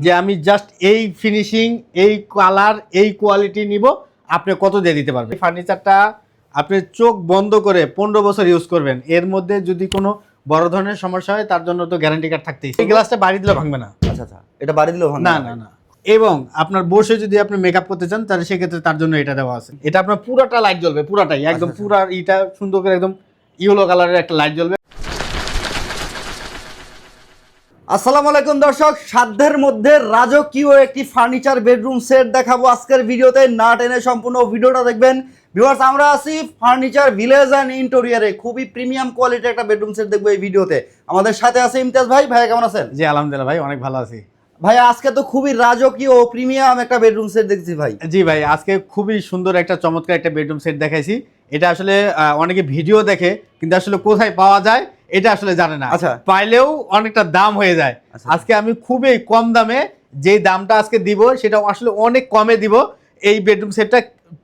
যে আমি জাস্ট এই ফিনিশিং, এই কালার, এই কোয়ালিটি নিব, আপনি কত দিয়ে দিতে পারবেন? ফার্নিচারটা আপনি চোখ বন্ধ করে 15 বছর ইউজ করবেন, এর মধ্যে যদি কোনো বড় ধরনের সমস্যা হয় তার জন্য তো গ্যারান্টি কার্ড থাকতেই। এই গ্লাসটা বাড়ি দিলে ভাঙবে না। আচ্ছা আচ্ছা, এটা বাড়ি দিলেও ভাঙবে না না না। এবং আপনার বসে যদি আপনি মেকআপ করতে চান তাহলে সেক্ষেত্রে তার জন্য এটা দেওয়া আছে। এটা আপনার পুরাটা লাইট জ্বলবে, পুরাটাই একদম পুরা এটা সুন্দর করে একদম ইয়েলো কালারের একটা লাইট জ্বলবে। আসসালামু আলাইকুম দর্শক, সাধ্যের মধ্যে রাজকীয় একটি ফার্নিচার বেডরুম সেট দেখাবো আজকের ভিডিওতে। না টেনে সম্পূর্ণ ভিডিওটা দেখবেন। ভিউয়ার্স, আমরা আছি ফার্নিচার ভিলেজ অ্যান্ড ইন্টেরিয়রে, খুবই প্রিমিয়াম কোয়ালিটির একটা বেডরুম সেট দেখবো এই ভিডিওতে। আমাদের সাথে আছে ইমতিয়াজ ভাই। ভাই কেমন আছেন? জি আলহামদুলিল্লাহ ভাই, অনেক ভালো আছি। ভাই আজকে তো খুবই রাজকীয় ও প্রিমিয়াম একটা বেডরুম সেট দেখছি ভাই। জি ভাই, আজকে খুবই সুন্দর একটা চমৎকার একটা বেডরুম সেট দেখাইছি। এটা আসলে অনেকে ভিডিও দেখে কিন্তু আসলে কোথায় পাওয়া যায় এটা আসলে জানে না। আচ্ছা, পাইলেও অনেকটা দাম হয়ে যায়। আজকে আমি খুবই কম দামে যে দামটা আজকে দিব সেটা আসলে অনেক কমে দিব। এই বেডরুম সেটটা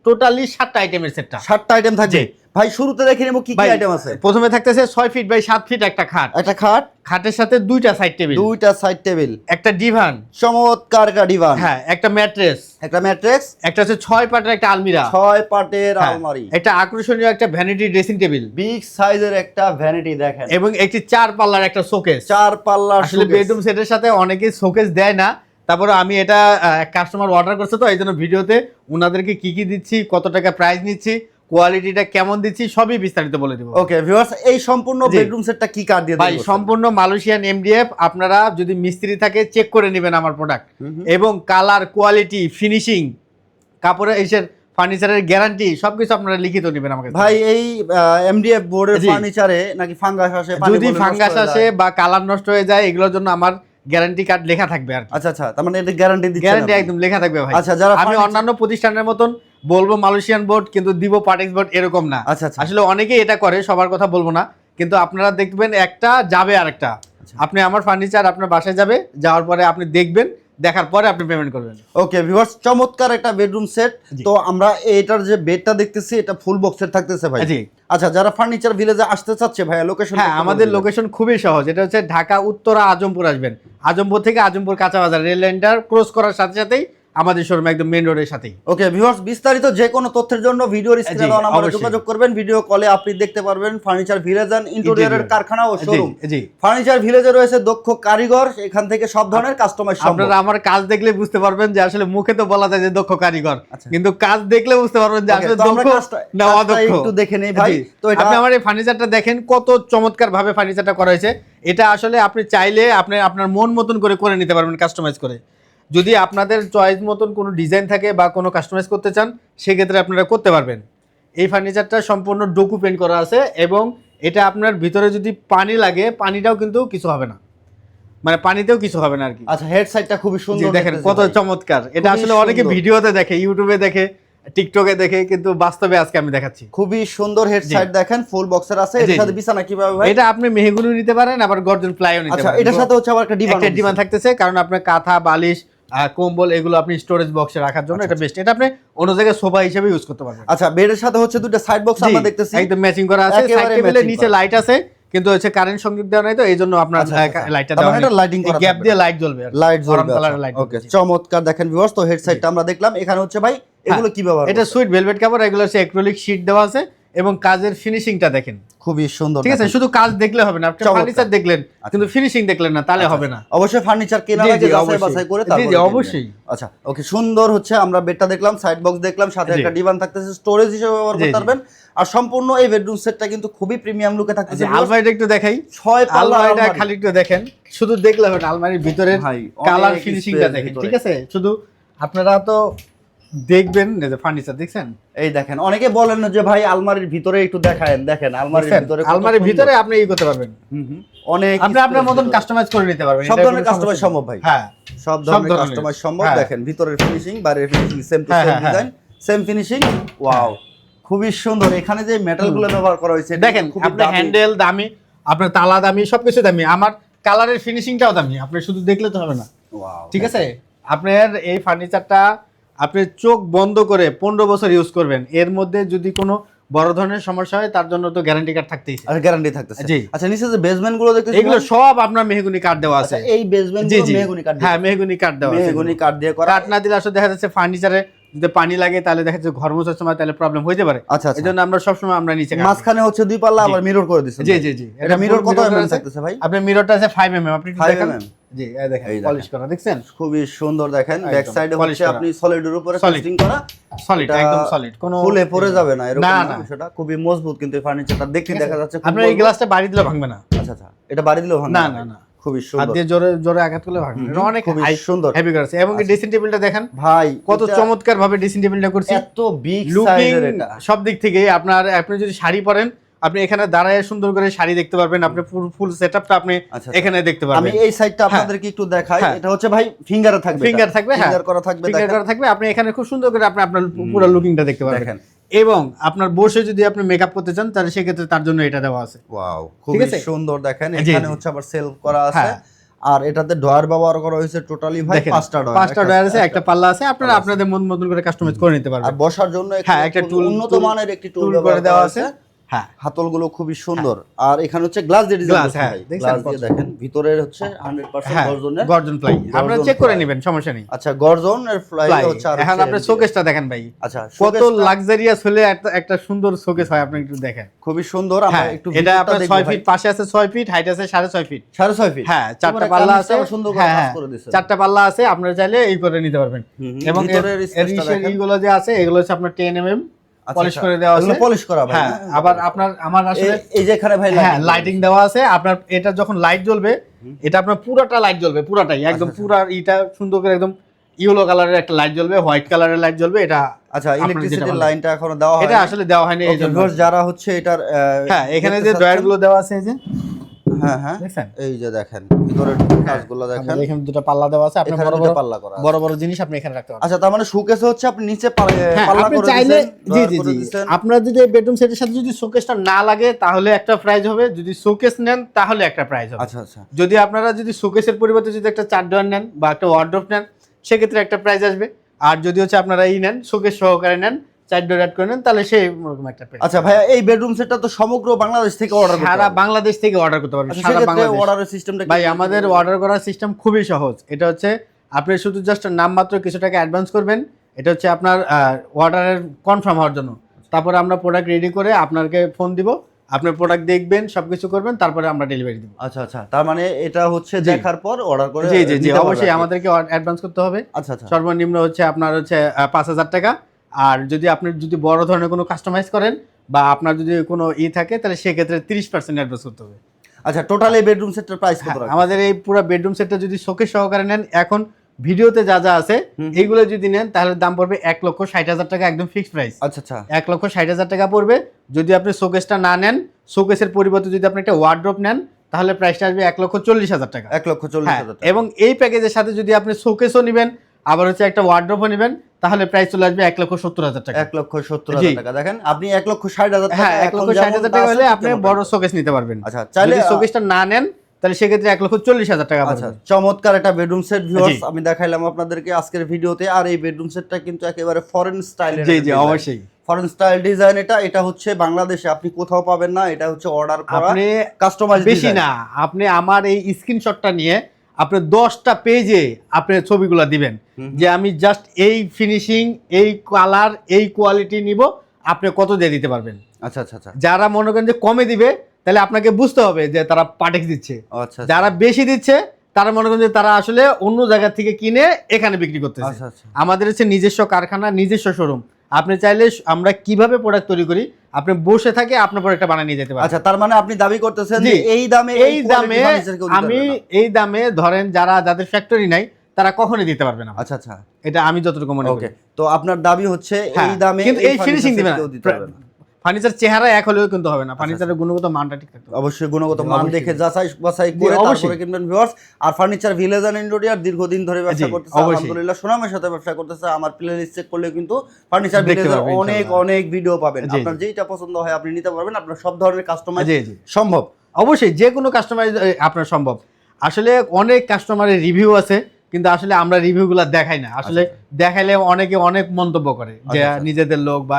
টোটালি 7টা আইটেমের সেটটা। 7টা আইটেম থাকবে ভাই। শুরুতে দেখে নেব কি কি আইটেম আছে। প্রথমে থাকতেছে 6 ফিট বাই 7 ফিট একটা খাট। একটা খাট, খাটের সাথে দুইটা সাইড টেবিল, দুইটা সাইড টেবিল, একটা ডিভান, চমৎকার একটা ডিভান, হ্যাঁ একটা ম্যাট্রেস, একটা ম্যাট্রেক্স, একটা হচ্ছে 6 পাটের একটা আলমিরা, 6 পাটের আলমারি, একটা আকর্ষণীয় একটা ভ্যানিটি ড্রেসিং টেবিল, বিগ সাইজের একটা ভ্যানিটি দেখেন, এবং একটি 4 পাল্লার একটা শোকেস। 4 পাল্লার আসলে বেডরুম সেটের সাথে অনেকেই শোকেস দেয় না, তারপরে আমি এটা কাস্টমার অর্ডার করছে তো এই জন্য ভিডিওতে ওনাদেরকে কি কি দিচ্ছি, কত টাকা প্রাইস নিচ্ছি, কোয়ালিটিটা কেমন দিচ্ছি সবই বিস্তারিত বলে দিব। ওকে ভিউয়ার্স, এই সম্পূর্ণ বেডরুম সেটটা কি কার্ড দিয়ে ভাই সম্পূর্ণ মালয়েশিয়ান এমডিএফ। আপনারা যদি মিস্ত্রি থাকে চেক করে নেবেন আমার প্রোডাক্ট, এবং কালার, কোয়ালিটি, ফিনিশিং, কাপড়ের এসের ফার্নিচারের গ্যারান্টি সবকিছু আপনারা লিখিত নেবেন আমাকে। ভাই এই এমডিএফ বোর্ডের ফার্নিচারে নাকি ফাঙ্গাস আসে, যদি ফাঙ্গাস আসে বা কালার নষ্ট হয়ে যায় এগুলোর জন্য আমার গ্যারান্টি কার্ড লেখা থাকবে আর কি। আচ্ছা আচ্ছা, তার মানে এটা গ্যারান্টি দিচ্ছেন? গ্যারান্টি একদম লেখা থাকবে ভাই। আচ্ছা, যারা আমি অন্যান্য প্রতিষ্ঠানের মতন বলবো মালয়েশিয়ান বোর্ড কিন্তু দিব পার্টেক্স বোর্ড এরকম না। আচ্ছা আচ্ছা, আসলে অনেকেই এটা করে, সবার কথা বলবো না, কিন্তু আপনারা দেখবেন একটা যাবে আরেকটা। আপনি আমার ফার্নিচার আপনার বাসায় যাবে, যাওয়ার পরে আপনি দেখবেন, দেখার পরে আপনি পেমেন্ট করবেন। ওকে ভিউয়ার্স, চমৎকার একটা বেডরুম সেট। তো আমরা এটার যে বেডটা দেখতেছি এটা ফুল বক্সের থাকতেছে ভাই। জি। আচ্ছা, যারা ফার্নিচার ভিলেজে আসতে চাচ্ছে ভাই, লোকেশন? হ্যাঁ, আমাদের লোকেশন খুবই সহজ। এটা হচ্ছে ঢাকা উত্তরা আজমপুর আসবেন। আজমপুর থেকে আজমপুর কাঁচা বাজার রেল লাইনটা ক্রস করার সাথে সাথেই আমাদের শোরুম, একদম মেইন রোডের সাথেই। ওকে ভিউয়ার্স, বিস্তারিত যে কোনো তথ্যের জন্য ভিডিওর স্ক্রিনে দেওয়া নম্বরে যোগাযোগ করবেন। ভিডিও কলে আপনি দেখতে পারবেন ফার্নিচার ভিলেজ এন্ড ইন্টেরিয়রের কারখানা ও শোরুম। জি, ফার্নিচার ভিলেজে রয়েছে দক্ষ কারিগর, এখান থেকে সব ধরনের কাস্টমাইজ সম্ভব। আপনারা আমার কাজ দেখলে বুঝতে পারবেন যে আসলে মুখে তো বলা যায় যে দক্ষ কারিগর, কিন্তু কাজ দেখলে বুঝতে পারবেন যে আসলে দক্ষ না অদক্ষ। একটু দেখে নেই ভাই। তো আপনি আমার এই ফার্নিচারটা দেখেন, কত চমৎকার ভাবে ফার্নিচারটা করা হয়েছে। এটা আসলে আপনি চাইলে আপনি আপনার মন মতন করে নিতে পারবেন, কাস্টমাইজ করে। যদি আপনাদের চয়েস মতন কোনো ডিজাইন থাকে বা কোনো কাস্টমাইজ করতে চান সেক্ষেত্রে আপনারা করতে পারবেন। এই ফার্নিচারটা সম্পূর্ণ ডোকু পেন্ট করা আছে, এবং এটা আপনার ভিতরে যদি পানি লাগে পানিটাও কিন্তু কিছু হবে না, মানে পানিতেও কিছু হবে না আর কি। আচ্ছা, হেড সাইডটা খুবই সুন্দর, দেখেন কত চমৎকার। এটা আসলে অনেকে ভিডিওতে দেখে, ইউটিউবে দেখে, টিকটকে দেখে, কিন্তু বাস্তবে আজকে আমি দেখাচ্ছি। খুবই সুন্দর হেড সাইড দেখেন, ফুল বক্সের আছে। এর সাথে বিছানা কিভাবে ভাই? এটা আপনি মেহগুনি নিতে পারেন, আবার গর্জন প্লাইও নিতে পারেন। আচ্ছা, এটার সাথে হচ্ছে আবার একটা ডিভান থাকতেছে, কারণ আপনার কাঁথা, বালিশ, কম্বল এগুলো আপনি স্টোরেজ বক্সে রাখার জন্য এটা বেস্ট। এটা আপনি অন্য জায়গায় সোফা হিসেবে ইউজ করতে পারবেন। আচ্ছা, বেডের সাথে হচ্ছে দুটো সাইড বক্স আমরা দেখতেছি, একদম ম্যাচিং করা আছে। সাইড টেবিলের নিচে লাইট আছে, কিন্তু হচ্ছে কারেন্ট সংযোগ দেওয়া নাই, তো এইজন্য আপনার লাইটটা দেওয়া আছে। এটা লাইটিং করা, গ্যাপ দিয়ে লাইট জ্বলবে, লাইট জ্বলবে। কালারের লাইট। ওকে, চমৎকার দেখেন ভিউয়ার্স। তো হেড সাইডটা আমরা দেখলাম। এখানে হচ্ছে ভাই এগুলো কি ব্যবহার? এটা সুইট ভেলভেট কাপড়, এগুলো হচ্ছে অ্যাক্রিলিক শীট দেওয়া আছে, এবং কাজের ফিনিশিংটা দেখেন খুবই সুন্দর। ঠিক আছে, শুধু কাজ দেখলে হবে না, আপনি ফার্নিচার দেখলেন কিন্তু ফিনিশিং দেখলেন না, তাহলে হবে না। অবশ্যই ফার্নিচার কেনার আগে যাচাই বাছাই করে তারপর। জি অবশ্যই। আচ্ছা ওকে, সুন্দর হচ্ছে আমরা বেডটা দেখলাম, সাইড বক্স দেখলাম, সাথে একটা ডিভান থাকতেছে, স্টোরেজ হিসেবে ব্যবহার করতে পারবেন। আর সম্পূর্ণ এই বেডরুম সেটটা কিন্তু খুবই প্রিমিয়াম লুকে থাকতেছে। আলমারিটা একটু দেখাই, 6 পাল্লা আলমারিটা খালি একটু দেখেন, শুধু দেখলে হবে না, আলমারির ভিতরে কালার ফিনিশিংটা দেখেন। ঠিক আছে, শুধু আপনারা তো দেখবেন যে ফার্নিচার দেখছেন। এই দেখেন, অনেকে বলেন যে ভাই আলমারির ভিতরে একটু দেখায়েন। দেখেন আলমারির ভিতরে আপনি এই করতে পারবেন, অনেক আপনি আপনার মতন কাস্টমাইজ করে নিতে পারবেন। সব ধরনের কাস্টমাইজ সম্ভব ভাই। হ্যাঁ, সব ধরনের কাস্টমাইজ সম্ভব। দেখেন ভিতরের ফিনিশিং, বাইরের finishing same to same design, same finishing. Wow, খুবই সুন্দর। এখানে যে মেটালগুলো ব্যবহার করা হয়েছে দেখেন, আপনার হ্যান্ডেল দামি, আপনার তালা দামি, সবকিছু দামি, আমার কালারের ফিনিশিংটাও দামি। আপনি শুধু দেখলে তো হবে না। ঠিক আছে, আপনার এই ফার্নিচারটা আপনি চোখ বন্ধ করে 15 বছর ইউজ করবেন, এর মধ্যে যদি কোনো বড় ধরনের সমস্যা হয় তার জন্য তো গ্যারান্টি কার্ড থাকতেই আর গ্যারান্টি থাকতেছে। জি। আচ্ছা নিচে যে বেসমেন্ট গুলো দেখতেছি এগুলো সব আপনার মেহগনি কার্ড দেওয়া আছে। এই বেসমেন্ট জি গুলো জি মেহগনি কাঠ হ্যাঁ মেহগনি কার্ড দেওয়া আছে। মেহগনি কাঠ দিয়ে করা। কাঠ না দিলে আসলে দেখা যাচ্ছে ফার্নিচারে যদি পানি লাগে তাহলে দেখা যাচ্ছে ঘর মোছার সময় তাহলে প্রবলেম হইতে পারে। আচ্ছা আচ্ছা। এজন্য আমরা সবসময় আমরা নিচে মাঝখানে হচ্ছে দুই পাল্লা আবার মিরর করে দিছেন। জি জি জি এটা মিরর কত এমএম থাকতেছে ভাই? আপনার মিররটা আছে 5 mm। আপনি 5 দেখেন mm জি এই দেখেন পলিশ করা দেখছেন খুবই সুন্দর। দেখেন ব্যাক সাইডে হচ্ছে আপনি সলিডের উপরে টেস্টিং করা, সলিড একদম সলিড, কোনো ফুলে পড়ে যাবে না এরকম না না। সেটা খুবই মজবুত কিন্তু এই ফার্নিচারটা দেখতে দেখা যাচ্ছে। আপনার এই গ্লাসটা বাড়ি দিলে ভাঙবে না। আচ্ছা আচ্ছা, এটা বাড়ি দিলেও ভাঙবে না না না, খুবই হাত সুন্দর। দিয়ে জোরে জোরে আঘাত করলে ভাঙবে না। এটা অনেক খুবই সুন্দর হেভি করেছে। এবং এই ড্রেসিং টেবিলটা দেখেন ভাই কত চমৎকার ভাবে ড্রেসিং টেবিলটা করছে, এত বিগ লুকিং সাইজের এটা। সব দিক থেকে আপনি যদি শাড়ি পরেন আপনি এখানে দাঁড়ায় সুন্দর করে শাড়ি দেখতে পারবেন। আপনি ফুল সেটআপটা আপনি এখানে দেখতে পারবেন। আমি এই সাইডটা আপনাদেরকে একটু দেখাই। এটা হচ্ছে ভাই ফিঙ্গারে থাকবে, ফিঙ্গার থাকবে, হ্যাঁ ফিঙ্গার করা থাকবে, ফিঙ্গার করা থাকবে। আপনি এখানে খুব সুন্দর করে আপনার পুরো লুকিংটা দেখতে পারবেন। দেখেন এবং আপনার বসে যদি আপনি মেকআপ করতে চান তাহলে সেক্ষেত্রে তার জন্য এটা দেওয়া আছে। ওয়াও খুবই সুন্দর। দেখেন জি, এখানে জি। হচ্ছে আবার সেলফ করা আছে। আর এটাতে ডয়ার ব্যবহার করা হয়েছে টোটালি ভাই পাঁচটা ডয়ার আছে, একটা পাল্লা আছে। আপনারা আপনাদের মন মতন করে কাস্টমাইজ করে নিতে পারবেন। আর বসার জন্য একটা টুল, উন্নত মানের একটি টুল করে দেওয়া আছে। হ্যাঁ হাতলগুলো খুবই সুন্দর। আর এখানে হচ্ছে গ্লাস দিয়ে ডিজাইন গ্লাস, হ্যাঁ গ্লাস দিয়ে দেখেন ভিতরে হচ্ছে 100% গর্জন প্লাই। আপনারা চেক করে নেবেন, সমস্যা নেই। আচ্ছা গর্জন এর ফ্লাই হচ্ছে। আর এখন আপনি শোকেসটা দেখেন ভাই, আচ্ছা কত লাক্সারিয়াস হলে একটা সুন্দর শোকেস হয়। আপনি একটু দেখেন, খুবই সুন্দর। আমরা একটু এটা আপনার 6 ফিট, পাশে আছে 6 ফিট, হাইট আছে 6.5 ফিট। 6.5 ফিট, হ্যাঁ চারটা পাল্লা আছে, সুন্দর করে কাজ করে দিয়েছে। চারটা পাল্লা আছে, আপনারা চাইলে এই করে নিতে পারবেন। এবং এইগুলো যে আছে এগুলো হচ্ছে আপনার 10 mm পলিশ করে দেওয়া আছে। পলিশ করা ভাই। হ্যাঁ আবার আমার আসলে এই যে এখানে ভাই লাইটিং দেওয়া আছে। আপনার এটা যখন লাইট জ্বলবে, এটা আপনার পুরোটা লাইট জ্বলবে, পুরাটাই একদম পুরা এটা সুন্দর করে একদম ইয়েলো কালারের একটা লাইট জ্বলবে, হোয়াইট কালারের লাইট জ্বলবে। এটা আচ্ছা ইলেকট্রিসিটির লাইনটা এখনো দেওয়া হয়নি। এটা আসলে দেওয়া হয়নি এই জন্য। যারা হচ্ছে এটার হ্যাঁ এখানে যে ডয়ার গুলো দেওয়া আছে, এই যে হ্যাঁ হ্যাঁ দেখেন, এই যে দেখেন ভিতরের কাজগুলো দেখেন। এখানে দুটো পাল্লা দেওয়া আছে, আপনি পাল্লা করা বড় বড় জিনিস আপনি এখানে রাখতে পারবেন। আচ্ছা তার মানে শোকেসে হচ্ছে আপনি নিচে পাল্লা আপনি করে চাইলে দিবেন। জি জি জি আপনার যদি বেডরুম সেটের সাথে যদি শোকেসটা না লাগে তাহলে একটা প্রাইস হবে, যদি শোকেস নেন তাহলে একটা প্রাইস হবে। আচ্ছা আচ্ছা। যদি আপনারা যদি শোকেসের পরিবর্তে যদি একটা 4 ডয়ার নেন বা একটা ওয়ার্ডরোব নেন সেক্ষেত্রে একটা প্রাইস আসবে। আর যদি হচ্ছে আপনারা এই নেন শোকেস সহকারে নেন, 4 ডয়ার অ্যাড করে নেন, তাহলে সেই রকম একটা প্রাইস। আচ্ছা ভাইয়া এই বেডরুম সেটটা তো সমগ্র বাংলাদেশ থেকে অর্ডার করতে সারা বাংলাদেশ থেকে অর্ডার করতে পারবেন। সারা বাংলাদেশ অর্ডারের সিস্টেমটা ভাই আমাদের অর্ডার করার সিস্টেম খুবই সহজ। এটা হচ্ছে আপনি শুধু জাস্ট নামমাত্র কিছু টাকা অ্যাডভান্স করবেন, এটা হচ্ছে আপনার অর্ডারের কনফার্ম হওয়ার জন্য। তারপরে আমরা প্রোডাক্ট রেডি করে আপনাকে ফোন দিব, আপনার প্রোডাক্ট দেখবেন, সবকিছু করবেন, তারপরে আমরা ডেলিভারি দিব। আচ্ছা আচ্ছা, তার মানে এটা হচ্ছে দেখার পর অর্ডার করে জি জি জি অবশ্যই আমাদেরকে অ্যাডভান্স করতে হবে। আচ্ছা আচ্ছা, সর্বনিম্ন হচ্ছে আপনার হচ্ছে 5,000 টাকা। আর যদি আপনি যদি বড় ধরনের কোনো কাস্টমাইজ করেন বা আপনার যদি কোনো থাকে তাহলে সেক্ষেত্রে 30% অ্যাডভান্স করতে হবে। আচ্ছা টোটাল এই বেডরুম সেটের প্রাইস কত রাখা? আমাদের এই পুরো বেডরুম সেটটা যদি শোকেস সহকারে নেন, এখন ভিডিওতে যা যা আছে এইগুলো যদি নেন তাহলে দাম পড়বে 1,60,000 টাকা, একদম ফিক্সড প্রাইস। আচ্ছা আচ্ছা, 1,60,000 টাকা পড়বে। যদি আপনি শোকেসটা না নেন, শোকেসের পরিবর্তে যদি আপনি একটা ওয়ার্ডরোব নেন তাহলে প্রাইসটা আসবে 1,40,000 টাকা। 1,40,000 টাকা। এবং এই প্যাকেজের সাথে যদি আপনি শোকেসও নেবেন আবার হচ্ছে একটা ওয়ার্ডরোবও নেবেন তাহলে প্রাইস চলে আসবে 1,70,000 টাকা। 1,70,000 টাকা। দেখেন আপনি 1,60,000 টাকা, হ্যাঁ 1,60,000 টাকা হলে আপনি বড় শোকেস নিতে পারবেন। আচ্ছা চাইলে যদি শোকেসটা না নেন তাহলে সেক্ষেত্রে 1,40,000 টাকা আচ্ছা পড়বে। চমৎকার একটা বেডরুম সেট ভিউয়ার্স আমি দেখাইলাম আপনাদেরকে আজকের ভিডিওতে। আর এই বেডরুম সেটটা কিন্তু একেবারে ফরেন স্টাইলের। জি জি অবশ্যই ফরেন স্টাইল ডিজাইন। এটা হচ্ছে বাংলাদেশে আপনি কোথাও পাবেন না। এটা হচ্ছে অর্ডার করা, আপনি কাস্টমাইজ বেশি না, আপনি আমার এই স্ক্রিনশটটা নিয়ে আপনি 10টা পেজে আপনি ছবিগুলো দিবেন যে আমি জাস্ট এই ফিনিশিং, এই কালার, এই কোয়ালিটি নিব, আপনি কত দিয়ে দিতে পারবেন। আচ্ছা আচ্ছা আচ্ছা, যারা মনে করেন যে কমে দিবে তাহলে আপনাকে বুঝতে হবে যে তারা পাটেক্স দিচ্ছে। আচ্ছা যারা বেশি দিচ্ছে তারা মনে করেন যে তারা আসলে অন্য জায়গা থেকে কিনে এখানে বিক্রি করতেছে। আচ্ছা আচ্ছা, আমাদের হচ্ছে নিজস্ব কারখানা, নিজস্ব শোরুম। আপনি চাইলে আমরা কিভাবে প্রোডাক্ট তৈরি করি আপনি বসে থাকে আপনার প্রোডাক্টটা বানিয়ে নিয়ে যেতে পারেন। আচ্ছা তার মানে আপনি দাবি করতেছেন যে এই দামে আমি এই দামে ধরেন যাদের ফ্যাক্টরি নাই তারা কখনোই দিতে পারবে না। আচ্ছা আচ্ছা, এটা আমি যতটুকু মনে করি। তো আপনার দাবি হচ্ছে এই দামে কিন্তু এই ফিনিশিং দিবে না। দিতে পারবে না। ফার্নিচার চেহারা এক হলেও কিন্তু হবে না, ফার্নিচারের গুণগত মানটা ঠিক থাকতে হবে। অবশ্যই গুণগত মান দেখে যাচাই বাছাই করে তারপরে কিনবেন ভিউয়ার্স। আর ফার্নিচার ভিলেজ এন্ড ইন্টেরিয়র দীর্ঘদিন ধরে ব্যবসা করতেছে, আলহামদুলিল্লাহ সুনামের সাথে ব্যবসা করতেছে। আমার প্লেলিস্ট চেক করলে কিন্তু ফার্নিচার ভিলেজের অনেক ভিডিও পাবেন। আপনার যেটা পছন্দ হয় আপনি নিতে পারবেন। আপনার সব ধরনের কাস্টমাইজ সম্ভব, অবশ্যই যে কোনো কাস্টমাইজ আপনার সম্ভব। আসলে অনেক কাস্টমারের রিভিউ আছে কিন্তু আসলে আমরা রিভিউগুলো দেখাই না আসলে। দেখাইলে অনেকে অনেক মন্তব্য করে যে নিজেদের লোক বা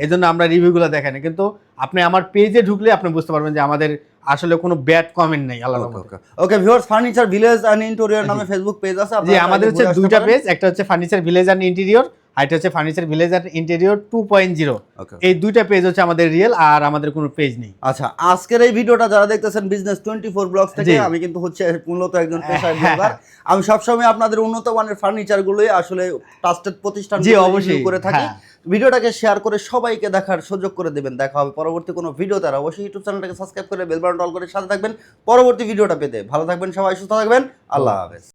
এজন্য আমরা রিভিউগুলো দেখাই না। কিন্তু আপনি আমার পেজে ঢুকলে আপনি বুঝতে পারবেন যে আমাদের আসলে কোনো ব্যাড কমেন্ট নেই আল্লাহর রহমতে। Okay viewers, furniture village and interior নামে ফেসবুক পেজ আছে। জি, আমাদের হচ্ছে দুইটা পেজ, একটা হচ্ছে ফার্নিচার ভিলেজ এন্ড ইন্টেরিয়র, আর এটা হচ্ছে ফার্নিচার ভিলেজ এন্ড ইন্টেরিয়র 2.0। এই দুইটা পেজ হচ্ছে আমাদের রিয়েল, আর আমাদের কোনো পেজ নেই। আচ্ছা, আজকের এই ভিডিওটা যারা দেখতেছেন বিজনেস 24 ব্লগস থেকে, আমি কিন্তু হচ্ছে মূলত একজন পেশার ব্লগার। আমি সবসময় আপনাদের উন্নত মানের ফার্নিচার গুলোই আসলে ট্রাস্টেড প্রতিষ্ঠান রিভিউ করে থাকি। ভিডিওটাকে শেয়ার করে সবাইকে দেখার সুযোগ করে দেবেন। দেখা হবে পরবর্তী কোনো ভিডিওতে। আর অবশ্যই ইউটিউব চ্যানেলটাকে সাবস্ক্রাইব করে বেল বাটন অল করে সাথে থাকবেন পরবর্তী ভিডিওটা পেতে। ভালো থাকবেন সবাই, সুস্থ থাকবেন, আল্লাহ হাফেজ।